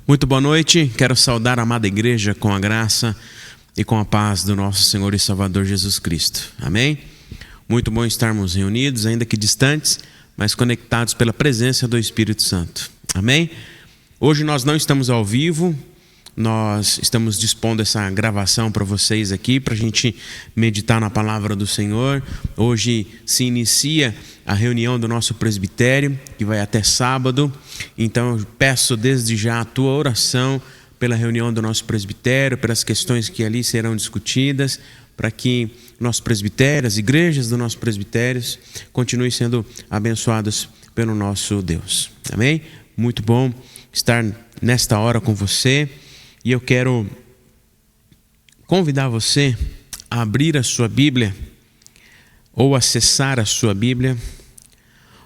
Muito boa noite, quero saudar a amada igreja com a graça e com a paz do nosso Senhor e Salvador Jesus Cristo. Amém? Muito bom estarmos reunidos, ainda que distantes, mas conectados pela presença do Espírito Santo. Amém? Hoje nós não estamos ao vivo, nós estamos dispondo essa gravação para vocês aqui, para a gente meditar na palavra do Senhor. Hoje se inicia a reunião do nosso presbitério, que vai até sábado. Então eu peço desde já a tua oração pela reunião do nosso presbitério, pelas questões que ali serão discutidas, para que nosso presbitério, as igrejas do nosso presbitério, continuem sendo abençoadas pelo nosso Deus. Amém? Muito bom estar nesta hora com você. E eu quero convidar você a abrir a sua Bíblia, ou acessar a sua Bíblia,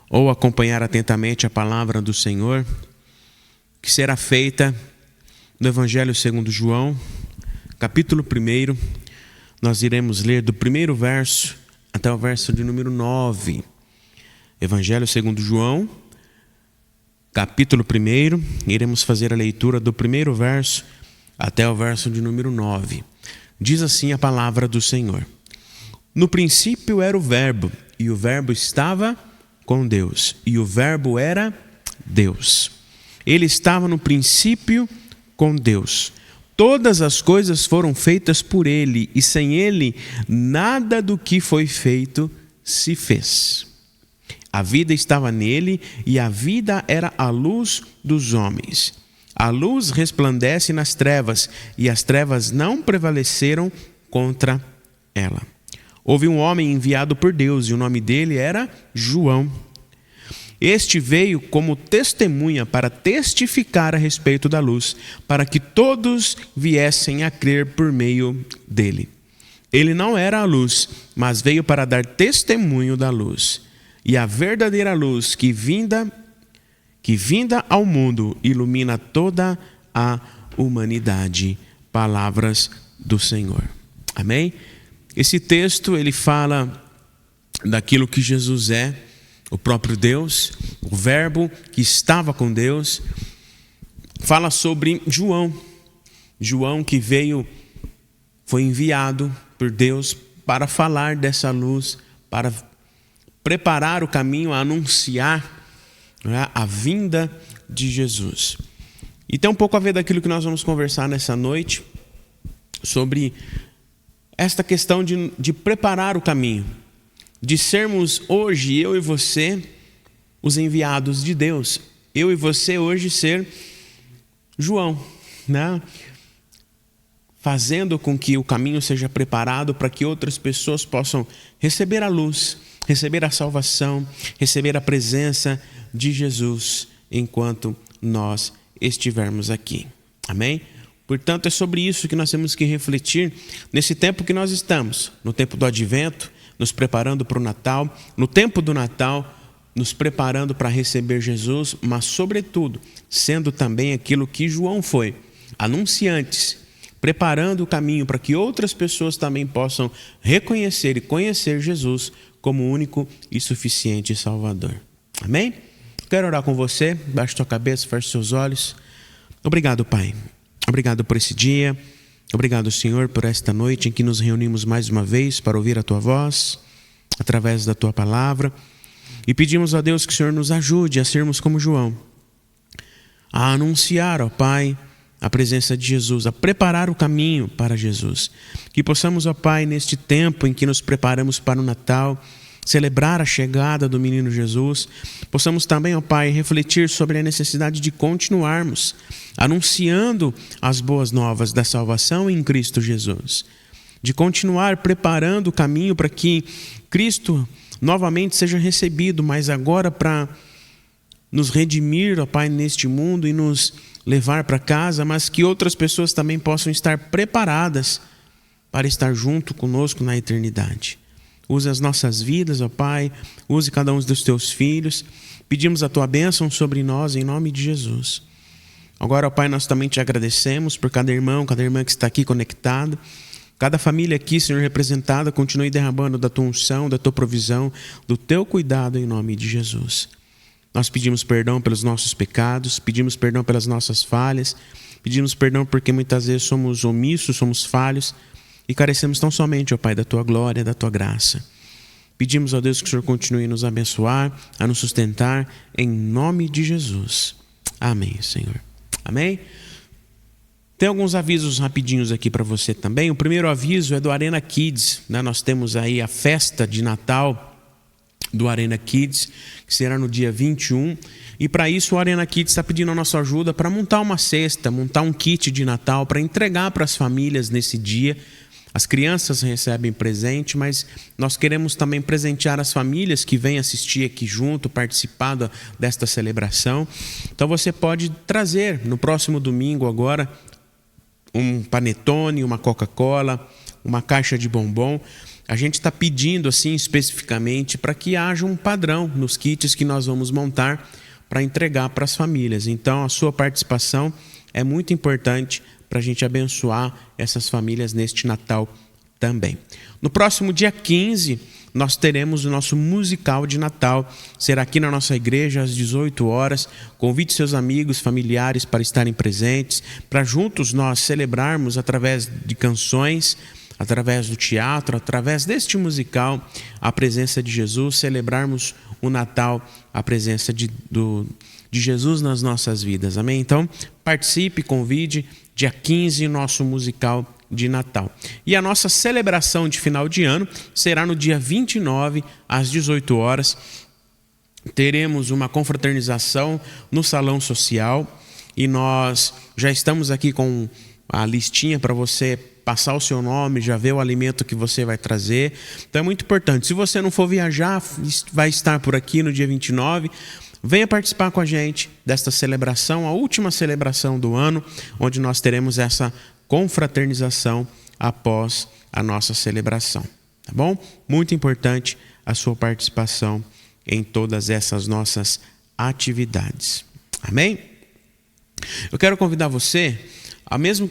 ou acompanhar atentamente a palavra do Senhor, que será feita no Evangelho segundo João, capítulo 1. Nós iremos ler do primeiro verso até o verso de número 9. Evangelho segundo João, capítulo 1. Iremos fazer a leitura do primeiro verso até o verso de número 9. Diz assim a palavra do Senhor: No princípio era o Verbo, e o Verbo estava com Deus, e o Verbo era Deus. Ele estava no princípio com Deus. Todas as coisas foram feitas por ele, e sem ele nada do que foi feito se fez. A vida estava nele, e a vida era a luz dos homens. A luz resplandece nas trevas, e as trevas não prevaleceram contra ela. Houve um homem enviado por Deus, e o nome dele era João. Este veio como testemunha para testificar a respeito da luz, para que todos viessem a crer por meio dele. Ele não era a luz, mas veio para dar testemunho da luz. E a verdadeira luz que vinda ao mundo ilumina toda a humanidade. Palavras do Senhor. Amém? Esse texto ele fala daquilo que Jesus é, o próprio Deus, o Verbo que estava com Deus. Fala sobre João. João que foi enviado por Deus para falar dessa luz, para preparar o caminho, a anunciar a vinda de Jesus. E tem um pouco a ver daquilo que nós vamos conversar nessa noite, sobre esta questão de preparar o caminho, de sermos hoje, eu e você, os enviados de Deus. Eu e você hoje ser João, né? Fazendo com que o caminho seja preparado para que outras pessoas possam receber a luz, receber a salvação, receber a presença de Jesus enquanto nós estivermos aqui. Amém? Portanto, é sobre isso que nós temos que refletir nesse tempo que nós estamos, no tempo do Advento, nos preparando para o Natal, no tempo do Natal, nos preparando para receber Jesus, mas sobretudo, sendo também aquilo que João foi, anunciantes, preparando o caminho para que outras pessoas também possam reconhecer e conhecer Jesus como único e suficiente Salvador. Amém? Quero orar com você. Baixe tua cabeça, feche seus olhos. Obrigado, Pai. Obrigado por esse dia. Obrigado, Senhor, por esta noite em que nos reunimos mais uma vez para ouvir a tua voz, através da tua palavra. E pedimos a Deus que o Senhor nos ajude a sermos como João, a anunciar, ó Pai, a presença de Jesus, a preparar o caminho para Jesus. Que possamos, ó Pai, neste tempo em que nos preparamos para o Natal, celebrar a chegada do menino Jesus, possamos também, ó Pai, refletir sobre a necessidade de continuarmos anunciando as boas novas da salvação em Cristo Jesus, de continuar preparando o caminho para que Cristo novamente seja recebido, mas agora para nos redimir, ó Pai, neste mundo e nos levar para casa, mas que outras pessoas também possam estar preparadas para estar junto conosco na eternidade. Use as nossas vidas, ó Pai, use cada um dos teus filhos. Pedimos a tua bênção sobre nós, em nome de Jesus. Agora, ó Pai, nós também te agradecemos por cada irmão, cada irmã que está aqui conectado. Cada família aqui, Senhor, representada, continue derramando da tua unção, da tua provisão, do teu cuidado, em nome de Jesus. Nós pedimos perdão pelos nossos pecados, pedimos perdão pelas nossas falhas, pedimos perdão porque muitas vezes somos omissos, somos falhos e carecemos tão somente, ó Pai, da Tua glória, da Tua graça. Pedimos, ó Deus, que o Senhor continue a nos abençoar, a nos sustentar, em nome de Jesus. Amém, Senhor. Amém? Tem alguns avisos rapidinhos aqui para você também. O primeiro aviso é do Arena Kids, né? Nós temos aí a festa de Natal do Arena Kids, que será no dia 21. E para isso o Arena Kids está pedindo a nossa ajuda para montar uma cesta, montar um kit de Natal para entregar para as famílias nesse dia. As crianças recebem presente, mas nós queremos também presentear as famílias que vêm assistir aqui junto, participar desta celebração. Então você pode trazer no próximo domingo agora um panetone, uma Coca-Cola, uma caixa de bombom. A gente está pedindo assim especificamente para que haja um padrão nos kits que nós vamos montar para entregar para as famílias. Então a sua participação é muito importante para a gente abençoar essas famílias neste Natal também. No próximo dia 15, nós teremos o nosso musical de Natal. Será aqui na nossa igreja às 18 horas. Convide seus amigos, familiares para estarem presentes, para juntos nós celebrarmos através de canções, através do teatro, através deste musical, a presença de Jesus, celebrarmos o Natal, a presença de Jesus nas nossas vidas. Amém? Então, participe, convide, dia 15, nosso musical de Natal. E a nossa celebração de final de ano será no dia 29, às 18 horas. Teremos uma confraternização no salão social e nós já estamos aqui com a listinha para você passar o seu nome, já ver o alimento que você vai trazer. Então é muito importante. Se você não for viajar, vai estar por aqui no dia 29, venha participar com a gente desta celebração, a última celebração do ano, onde nós teremos essa confraternização após a nossa celebração. Tá bom? Muito importante a sua participação em todas essas nossas atividades. Amém? Eu quero convidar você,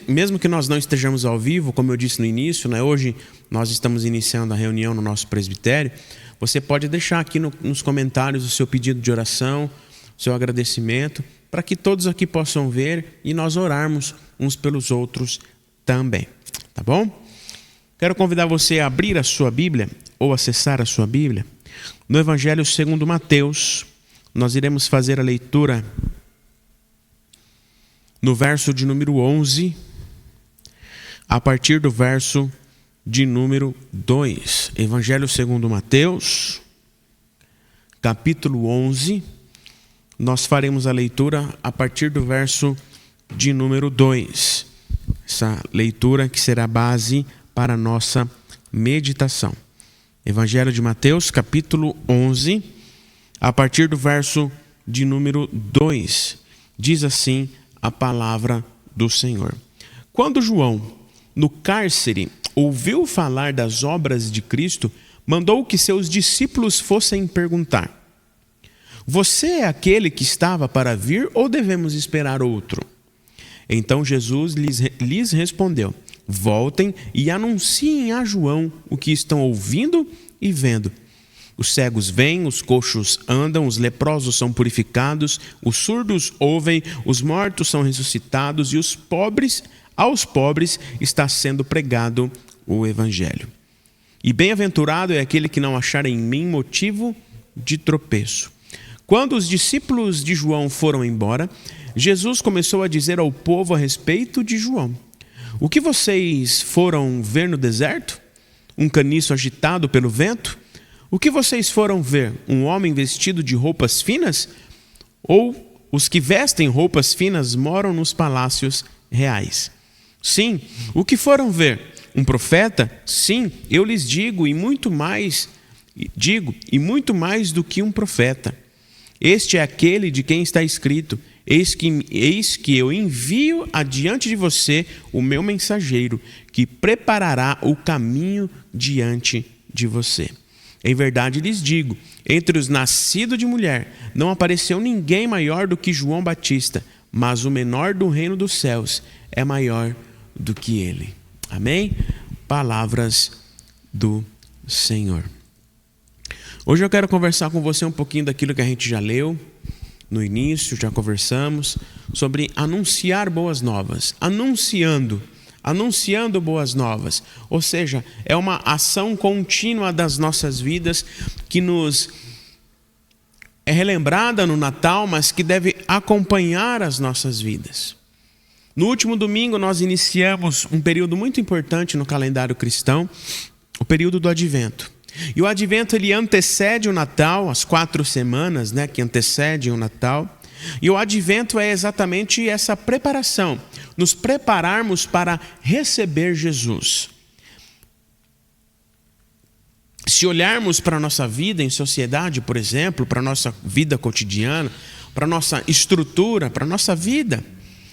mesmo que nós não estejamos ao vivo, como eu disse no início, né? Hoje nós estamos iniciando a reunião no nosso presbitério. Você pode deixar aqui nos comentários o seu pedido de oração, o seu agradecimento, para que todos aqui possam ver e nós orarmos uns pelos outros também. Tá bom? Quero convidar você a abrir a sua Bíblia ou acessar a sua Bíblia. No Evangelho segundo Mateus, nós iremos fazer a leitura no verso de número 11, a partir do verso de número 2. Evangelho segundo Mateus, capítulo 11. Nós faremos a leitura a partir do verso de número 2. Essa leitura que será base para a nossa meditação. Evangelho de Mateus, capítulo 11, a partir do verso de número 2. Diz assim a palavra do Senhor. Quando João, no cárcere, ouviu falar das obras de Cristo, mandou que seus discípulos fossem perguntar: você é aquele que estava para vir ou devemos esperar outro? Então Jesus lhes respondeu: voltem e anunciem a João o que estão ouvindo e vendo. Os cegos veem, os coxos andam, os leprosos são purificados, os surdos ouvem, os mortos são ressuscitados e aos pobres está sendo pregado o Evangelho. E bem-aventurado é aquele que não achar em mim motivo de tropeço. Quando os discípulos de João foram embora, Jesus começou a dizer ao povo a respeito de João: o que vocês foram ver no deserto? Um caniço agitado pelo vento? O que vocês foram ver? Um homem vestido de roupas finas? Ou os que vestem roupas finas moram nos palácios reais? Sim, o que foram ver? Um profeta? Sim, eu lhes digo, e muito mais do que um profeta. Este é aquele de quem está escrito: eis que eu envio adiante de você o meu mensageiro, que preparará o caminho diante de você. Em verdade lhes digo, entre os nascidos de mulher, não apareceu ninguém maior do que João Batista, mas o menor do reino dos céus é maior do que ele. Amém? Palavras do Senhor. Hoje eu quero conversar com você um pouquinho daquilo que a gente já leu, no início, já conversamos sobre anunciar boas novas, anunciando boas novas. Ou seja, é uma ação contínua das nossas vidas que nos é relembrada no Natal, mas que deve acompanhar as nossas vidas. No último domingo nós iniciamos um período muito importante no calendário cristão, o período do Advento. E o Advento ele antecede o Natal, as 4 semanas, que antecedem o Natal. E o Advento é exatamente essa preparação, nos prepararmos para receber Jesus. Se olharmos para a nossa vida em sociedade, por exemplo, para a nossa vida cotidiana, para a nossa estrutura, para a nossa vida,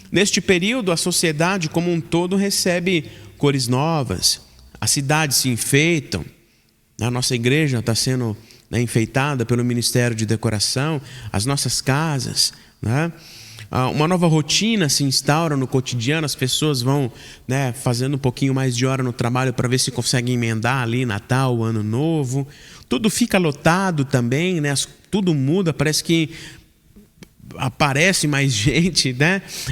neste período a sociedade como um todo recebe cores novas, as cidades se enfeitam, a nossa igreja está sendo enfeitada pelo Ministério de Decoração, as nossas casas, uma nova rotina se instaura no cotidiano, as pessoas vão fazendo um pouquinho mais de hora no trabalho para ver se conseguem emendar ali Natal, Ano Novo. Tudo fica lotado também, tudo muda, parece que aparece mais gente,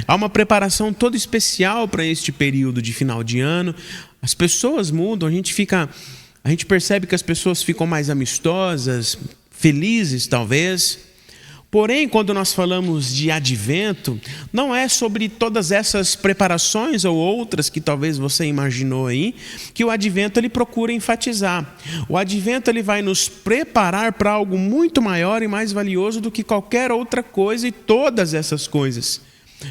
Há uma preparação toda especial para este período de final de ano. As pessoas mudam, a gente percebe que as pessoas ficam mais amistosas, felizes talvez. Porém, quando nós falamos de Advento, não é sobre todas essas preparações ou outras que talvez você imaginou aí, que o Advento ele procura enfatizar. O Advento ele vai nos preparar para algo muito maior e mais valioso do que qualquer outra coisa e todas essas coisas.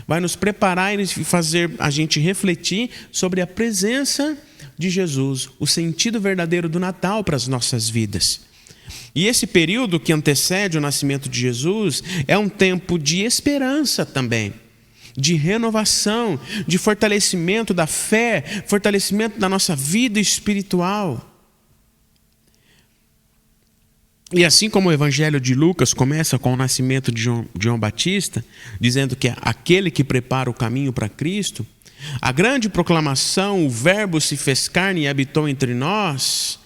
Vai nos preparar e fazer a gente refletir sobre a presença de Jesus, o sentido verdadeiro do Natal para as nossas vidas. E esse período que antecede o nascimento de Jesus é um tempo de esperança também, de renovação, de fortalecimento da fé, fortalecimento da nossa vida espiritual. E assim como o Evangelho de Lucas começa com o nascimento de João Batista, dizendo que é aquele que prepara o caminho para Cristo, a grande proclamação, o Verbo se fez carne e habitou entre nós,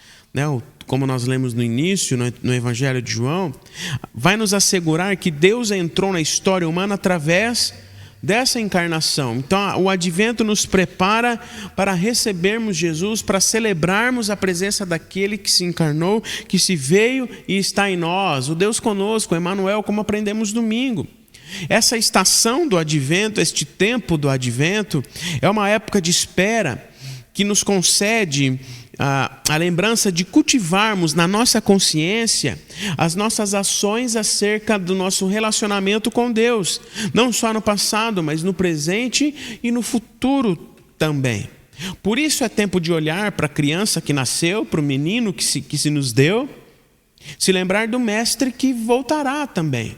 como nós lemos no início, no Evangelho de João, vai nos assegurar que Deus entrou na história humana através dessa encarnação. Então, o Advento nos prepara para recebermos Jesus, para celebrarmos a presença daquele que se encarnou, que se veio e está em nós, o Deus conosco, Emmanuel, como aprendemos domingo. Essa estação do Advento, este tempo do Advento, é uma época de espera que nos concede a lembrança de cultivarmos na nossa consciência as nossas ações acerca do nosso relacionamento com Deus, não só no passado, mas no presente e no futuro também. Por isso é tempo de olhar para a criança que nasceu, para o menino que se nos deu, se lembrar do Mestre que voltará também.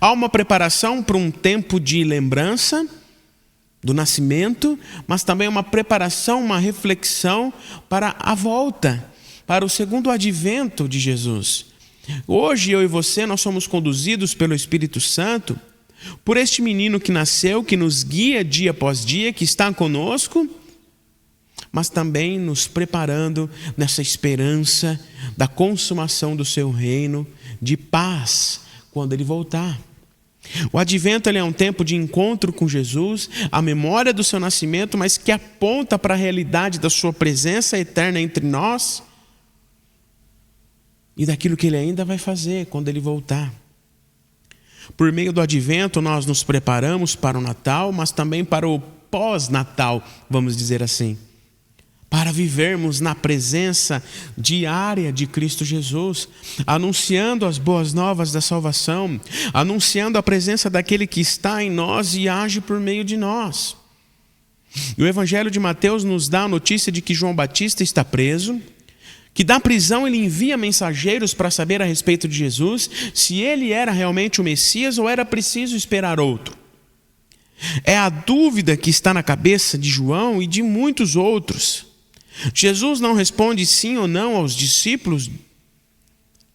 Há uma preparação para um tempo de lembrança do nascimento, mas também uma preparação, uma reflexão para a volta, para o segundo advento de Jesus. Hoje eu e você, nós somos conduzidos pelo Espírito Santo, por este menino que nasceu, que nos guia dia após dia, que está conosco, mas também nos preparando nessa esperança da consumação do seu reino, de paz, quando ele voltar. O Advento ele é um tempo de encontro com Jesus, a memória do seu nascimento, mas que aponta para a realidade da sua presença eterna entre nós e daquilo que ele ainda vai fazer quando ele voltar. Por meio do Advento nós nos preparamos para o Natal, mas também para o pós-Natal, vamos dizer assim, para vivermos na presença diária de Cristo Jesus, anunciando as boas novas da salvação, anunciando a presença daquele que está em nós e age por meio de nós. E o Evangelho de Mateus nos dá a notícia de que João Batista está preso, que da prisão ele envia mensageiros para saber a respeito de Jesus, se ele era realmente o Messias ou era preciso esperar outro. É a dúvida que está na cabeça de João e de muitos outros. Jesus não responde sim ou não aos discípulos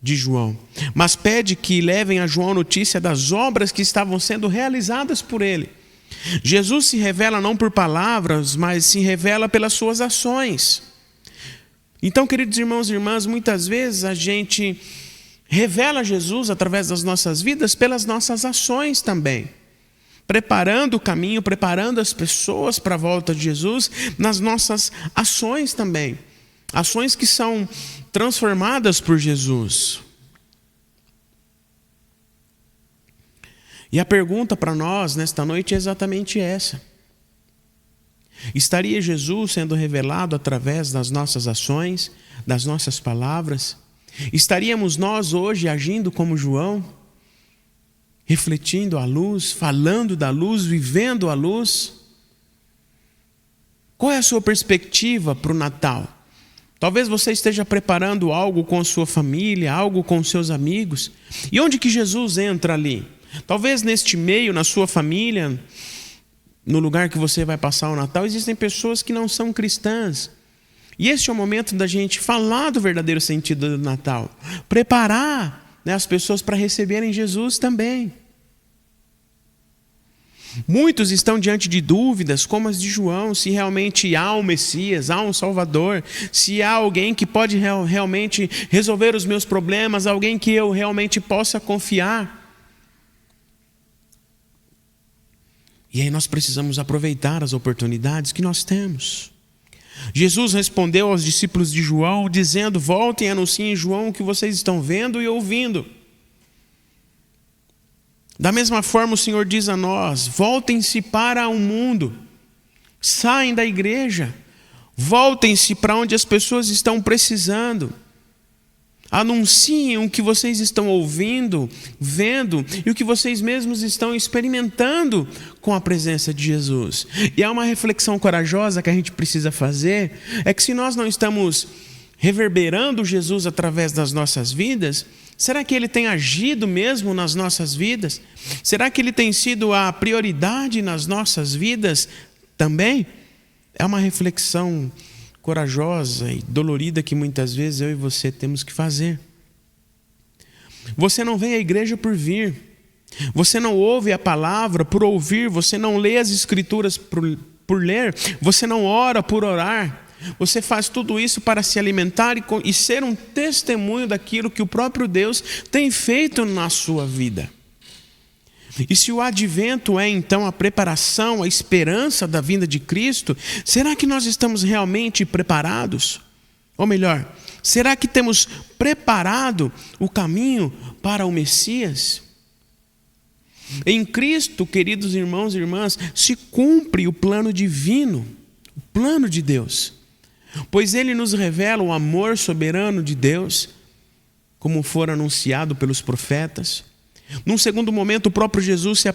de João, mas pede que levem a João notícia das obras que estavam sendo realizadas por ele. Jesus se revela não por palavras, mas se revela pelas suas ações. Então, queridos irmãos e irmãs, muitas vezes a gente revela Jesus através das nossas vidas pelas nossas ações também. Preparando o caminho, preparando as pessoas para a volta de Jesus nas nossas ações também. Ações que são transformadas por Jesus. E a pergunta para nós nesta noite é exatamente essa. Estaria Jesus sendo revelado através das nossas ações, das nossas palavras? Estaríamos nós hoje agindo como João, refletindo a luz, falando da luz, vivendo a luz? Qual é a sua perspectiva para o Natal? Talvez você esteja preparando algo com a sua família, algo com seus amigos. E onde que Jesus entra ali? Talvez neste meio, na sua família, no lugar que você vai passar o Natal, existem pessoas que não são cristãs. E este é o momento da gente falar do verdadeiro sentido do Natal. Preparar, né, as pessoas para receberem Jesus também. Muitos estão diante de dúvidas, como as de João, se realmente há um Messias, há um Salvador, se há alguém que pode realmente resolver os meus problemas, alguém que eu realmente possa confiar. E aí nós precisamos aproveitar as oportunidades que nós temos. Jesus respondeu aos discípulos de João, dizendo: voltem e anunciem em João o que vocês estão vendo e ouvindo. Da mesma forma o Senhor diz a nós: voltem-se para o mundo, saem da igreja, voltem-se para onde as pessoas estão precisando. Anunciem o que vocês estão ouvindo, vendo e o que vocês mesmos estão experimentando com a presença de Jesus. E há uma reflexão corajosa que a gente precisa fazer, é que se nós não estamos reverberando Jesus através das nossas vidas, será que Ele tem agido mesmo nas nossas vidas? Será que Ele tem sido a prioridade nas nossas vidas também? É uma reflexão corajosa e dolorida que muitas vezes eu e você temos que fazer. Você não vem à igreja por vir. Você não ouve a palavra por ouvir. Você não lê as escrituras por ler. Você não ora por orar. Você faz tudo isso para se alimentar e ser um testemunho daquilo que o próprio Deus tem feito na sua vida. E se o advento é então a preparação, a esperança da vinda de Cristo, será que nós estamos realmente preparados? Ou melhor, será que temos preparado o caminho para o Messias? Em Cristo, queridos irmãos e irmãs, se cumpre o plano divino, o plano de Deus. Pois Ele nos revela o amor soberano de Deus, como for anunciado pelos profetas. Num segundo momento, o próprio Jesus se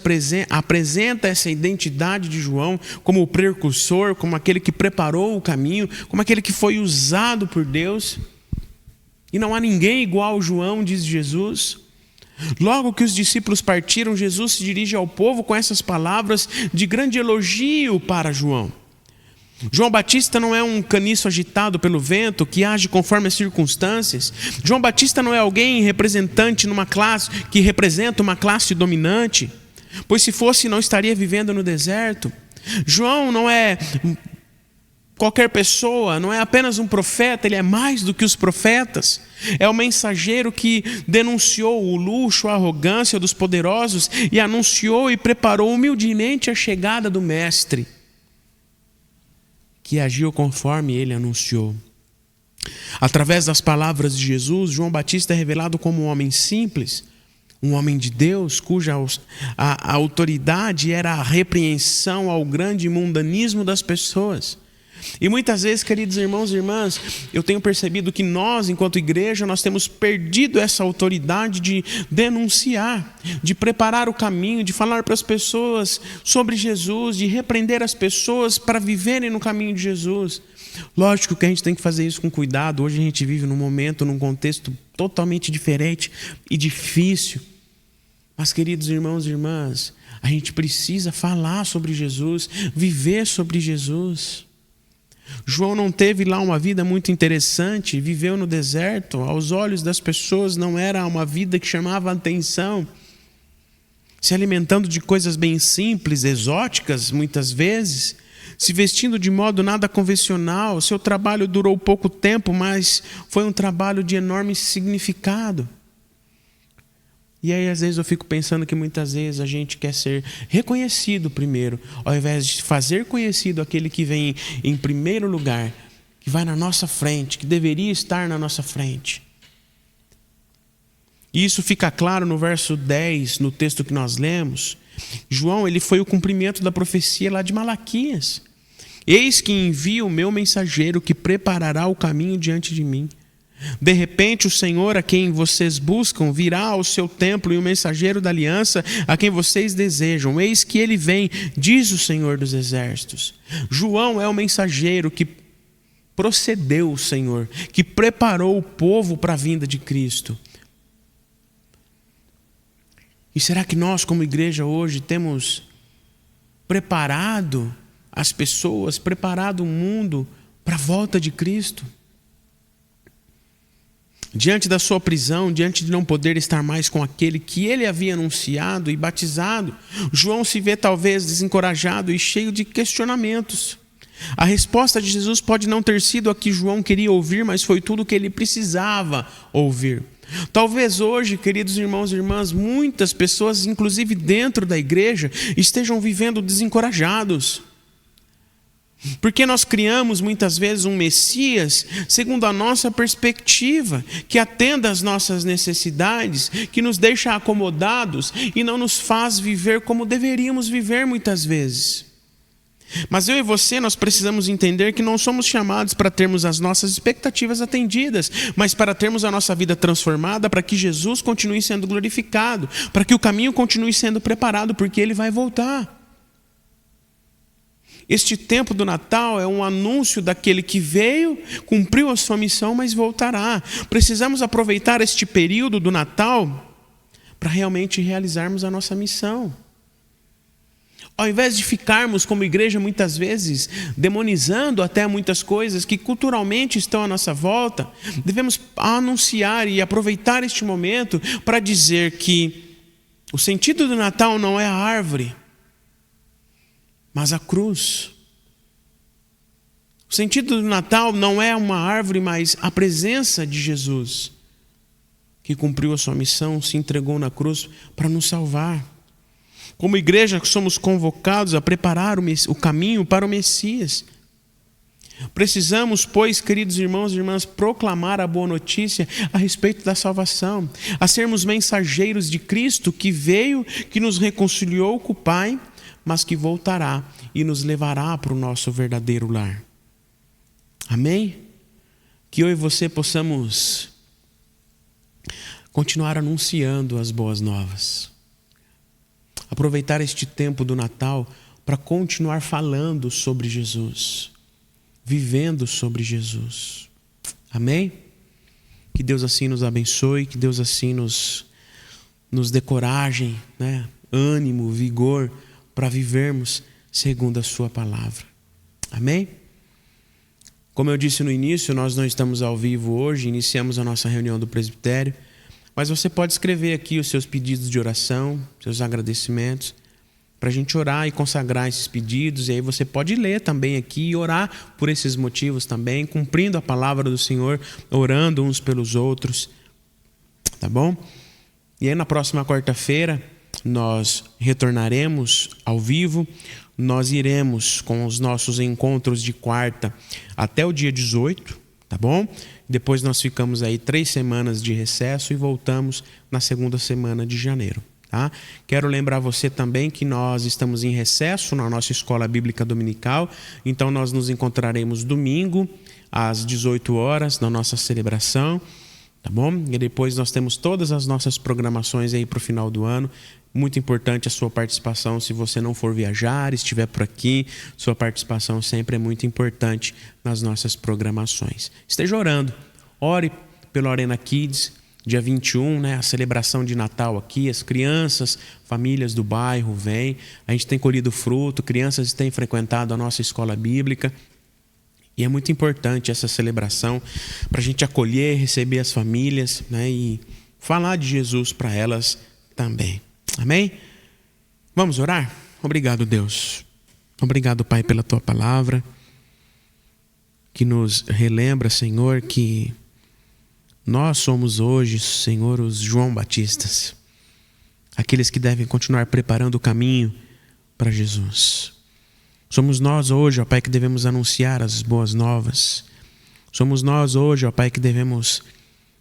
apresenta essa identidade de João como o precursor, como aquele que preparou o caminho, como aquele que foi usado por Deus. E não há ninguém igual a João, diz Jesus. Logo que os discípulos partiram, Jesus se dirige ao povo com essas palavras de grande elogio para João. João Batista não é um caniço agitado pelo vento que age conforme as circunstâncias. João Batista não é alguém representante numa classe que representa uma classe dominante, pois se fosse não estaria vivendo no deserto. João não é qualquer pessoa, não é apenas um profeta, ele é mais do que os profetas. É o mensageiro que denunciou o luxo, a arrogância dos poderosos e anunciou e preparou humildemente a chegada do Mestre, que agiu conforme ele anunciou. Através das palavras de Jesus, João Batista é revelado como um homem simples, um homem de Deus, cuja a autoridade era a repreensão ao grande mundanismo das pessoas. E muitas vezes, queridos irmãos e irmãs, eu tenho percebido que nós, enquanto igreja, nós temos perdido essa autoridade de denunciar, de preparar o caminho, de falar para as pessoas sobre Jesus, de repreender as pessoas para viverem no caminho de Jesus. Lógico que a gente tem que fazer isso com cuidado. Hoje a gente vive num momento, num contexto totalmente diferente e difícil. Mas, queridos irmãos e irmãs, a gente precisa falar sobre Jesus, viver sobre Jesus. João não teve lá uma vida muito interessante, viveu no deserto, aos olhos das pessoas não era uma vida que chamava a atenção, se alimentando de coisas bem simples, exóticas muitas vezes, se vestindo de modo nada convencional. Seu trabalho durou pouco tempo, mas foi um trabalho de enorme significado. E aí às vezes eu fico pensando que muitas vezes a gente quer ser reconhecido primeiro, ao invés de fazer conhecido aquele que vem em primeiro lugar, que vai na nossa frente, que deveria estar na nossa frente. E isso fica claro no verso 10, no texto que nós lemos. João, ele foi o cumprimento da profecia lá de Malaquias. Eis que envio o meu mensageiro que preparará o caminho diante de mim. De repente o Senhor a quem vocês buscam virá ao seu templo, e o mensageiro da aliança a quem vocês desejam. Eis que ele vem, diz o Senhor dos exércitos. João é o mensageiro que procedeu o Senhor, que preparou o povo para a vinda de Cristo. E será que nós, como igreja hoje, temos preparado as pessoas, preparado o mundo para a volta de Cristo? Diante da sua prisão, diante de não poder estar mais com aquele que ele havia anunciado e batizado, João se vê talvez desencorajado e cheio de questionamentos. A resposta de Jesus pode não ter sido a que João queria ouvir, mas foi tudo o que ele precisava ouvir. Talvez hoje, queridos irmãos e irmãs, muitas pessoas, inclusive dentro da igreja, estejam vivendo desencorajados. Porque nós criamos muitas vezes um Messias segundo a nossa perspectiva, que atenda às nossas necessidades, que nos deixa acomodados e não nos faz viver como deveríamos viver muitas vezes. Mas eu e você, nós precisamos entender que não somos chamados para termos as nossas expectativas atendidas, mas para termos a nossa vida transformada, para que Jesus continue sendo glorificado, para que o caminho continue sendo preparado, porque Ele vai voltar. Este tempo do Natal é um anúncio daquele que veio, cumpriu a sua missão, mas voltará. Precisamos aproveitar este período do Natal para realmente realizarmos a nossa missão. Ao invés de ficarmos como igreja muitas vezes demonizando até muitas coisas que culturalmente estão à nossa volta, devemos anunciar e aproveitar este momento para dizer que o sentido do Natal não é a árvore, mas a cruz. O sentido do Natal não é uma árvore, mas a presença de Jesus, que cumpriu a sua missão, se entregou na cruz para nos salvar. Como igreja, somos convocados a preparar o caminho para o Messias. Precisamos, pois, queridos irmãos e irmãs, proclamar a boa notícia a respeito da salvação, a sermos mensageiros de Cristo que veio, que nos reconciliou com o Pai, mas que voltará e nos levará para o nosso verdadeiro lar. Amém? Que eu e você possamos continuar anunciando as boas novas. Aproveitar este tempo do Natal para continuar falando sobre Jesus, vivendo sobre Jesus. Amém? Que Deus assim nos abençoe, que Deus assim nos dê coragem, ânimo, vigor, para vivermos segundo a sua palavra. Amém? Como eu disse no início, nós não estamos ao vivo hoje, iniciamos a nossa reunião do presbitério, mas você pode escrever aqui os seus pedidos de oração, seus agradecimentos, para a gente orar e consagrar esses pedidos, e aí você pode ler também aqui e orar por esses motivos também, cumprindo a palavra do Senhor, orando uns pelos outros, tá bom? E aí na próxima quarta-feira, nós retornaremos ao vivo, nós iremos com os nossos encontros de quarta até o dia 18, tá bom? Depois nós ficamos aí 3 semanas de recesso e voltamos na segunda semana de janeiro, tá? Quero lembrar você também que nós estamos em recesso na nossa escola bíblica dominical, então nós nos encontraremos domingo às 18 horas na nossa celebração, tá bom? E depois nós temos todas as nossas programações aí para o final do ano. Muito importante a sua participação. Se você não for viajar, estiver por aqui, sua participação sempre é muito importante nas nossas programações. Esteja orando. Ore pela Arena Kids, dia 21, a celebração de Natal aqui. As crianças, famílias do bairro vêm. A gente tem colhido fruto, crianças têm frequentado a nossa escola bíblica. E é muito importante essa celebração para a gente acolher, receber as famílias, e falar de Jesus para elas também. Amém? Vamos orar? Obrigado, Deus. Obrigado, Pai, pela Tua palavra, que nos relembra, Senhor, que nós somos hoje, Senhor, os João Batistas. aqueles que devem continuar preparando o caminho para Jesus. Somos nós hoje, ó Pai, que devemos anunciar as boas novas. Somos nós hoje, ó Pai, que devemos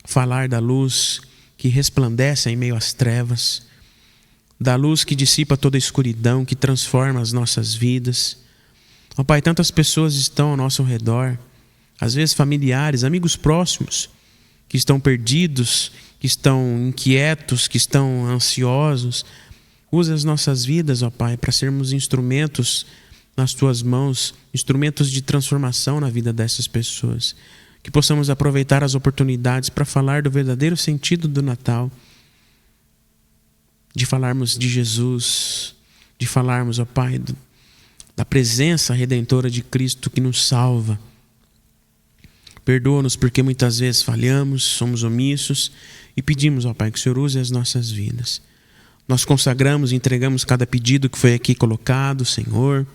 falar da luz que resplandece em meio às trevas, da luz que dissipa toda a escuridão, que transforma as nossas vidas. Ó Pai, tantas pessoas estão ao nosso redor, às vezes familiares, amigos próximos, que estão perdidos, que estão inquietos, que estão ansiosos. Usa as nossas vidas, ó Pai, para sermos instrumentos nas Tuas mãos, instrumentos de transformação na vida dessas pessoas. Que possamos aproveitar as oportunidades para falar do verdadeiro sentido do Natal, de falarmos de Jesus, de falarmos, ó Pai, da presença redentora de Cristo que nos salva. Perdoa-nos porque muitas vezes falhamos, somos omissos e pedimos, ó Pai, que o Senhor use as nossas vidas. Nós consagramos e entregamos cada pedido que foi aqui colocado, Senhor.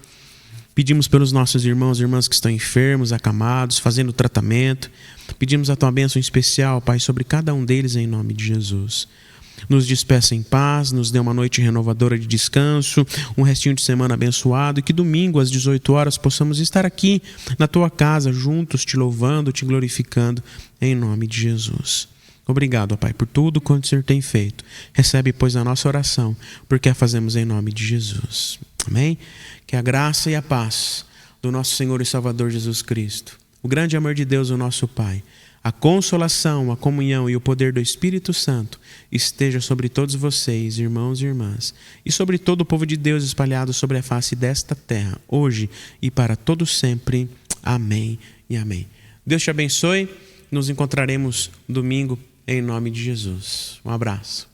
Pedimos pelos nossos irmãos e irmãs que estão enfermos, acamados, fazendo tratamento. Pedimos a Tua bênção especial, Pai, sobre cada um deles em nome de Jesus. Nos despeça em paz, nos dê uma noite renovadora de descanso, um restinho de semana abençoado e que domingo às 18 horas possamos estar aqui na Tua casa juntos, Te louvando, Te glorificando em nome de Jesus. Obrigado, ó Pai, por tudo quanto o Senhor tem feito. Recebe, pois, a nossa oração, porque a fazemos em nome de Jesus. Amém? Que a graça e a paz do nosso Senhor e Salvador Jesus Cristo, o grande amor de Deus, o nosso Pai, a consolação, a comunhão e o poder do Espírito Santo esteja sobre todos vocês, irmãos e irmãs, e sobre todo o povo de Deus espalhado sobre a face desta terra, hoje e para todo sempre. Amém e amém. Deus te abençoe. Nos encontraremos domingo em nome de Jesus. Um abraço.